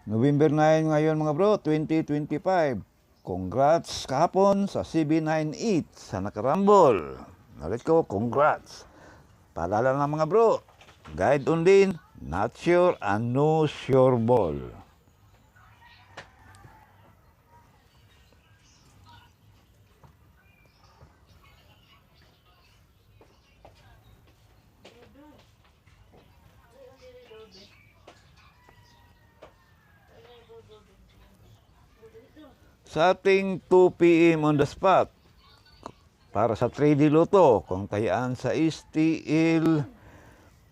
November 9 ngayon mga bro, 2025. Congrats kahapon sa CB98 sa nakarambol. Nalit ko, congrats. Paalala lang mga bro, guide on din, not sure and no sure ball. Sa ating 2 p.m. on the spot, para sa 3D Lotto, kung tayaan sa STL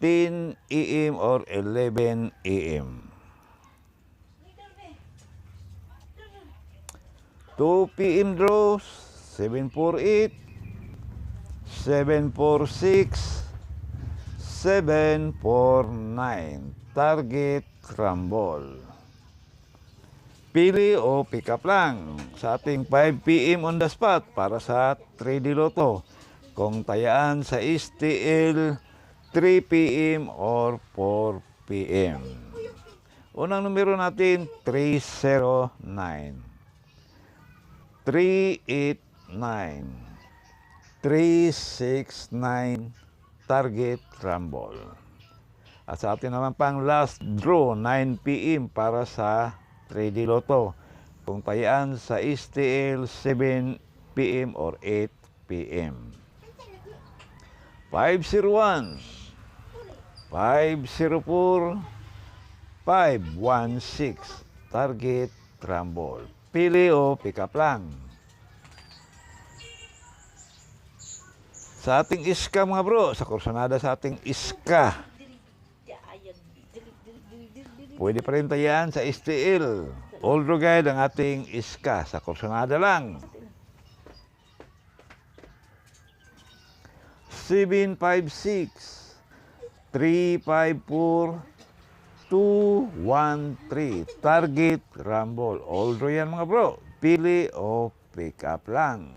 10 a.m. or 11 a.m. 2 p.m. draws, 748, 746, 749. Target Rumble. Pili o pick up lang sa ating 5 p.m. on the spot para sa 3D Lotto. Kung tayaan sa STL 3 p.m. or 4 p.m. Unang numero natin 309, 389, 369. Target Rumble. At sa atin naman pang last draw 9 p.m. para sa 3D Lotto. Kung tayaan sa STL 7 p.m. or 8 p.m. 501, 504, 516. Target Rumble. Pili o pick up lang. Sa ating iska mga bro, sa kursunada sa ating iska, pwede pa rin tayaan sa STL. All guide ang ating iska. Sa kursunada lang. 756, 354, 213. Target Rumble. All yan mga bro. Pili o pick up lang.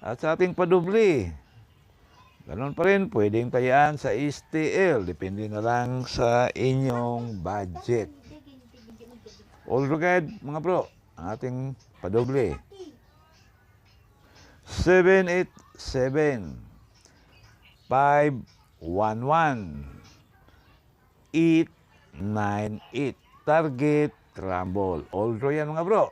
At sa ating padubli, ganun pa rin, pwedeng tayaan sa STL. Depende na lang sa inyong budget. All guide mga bro, ang ating padubli. 787, 511, 898. Target Rumble. All yan mga bro.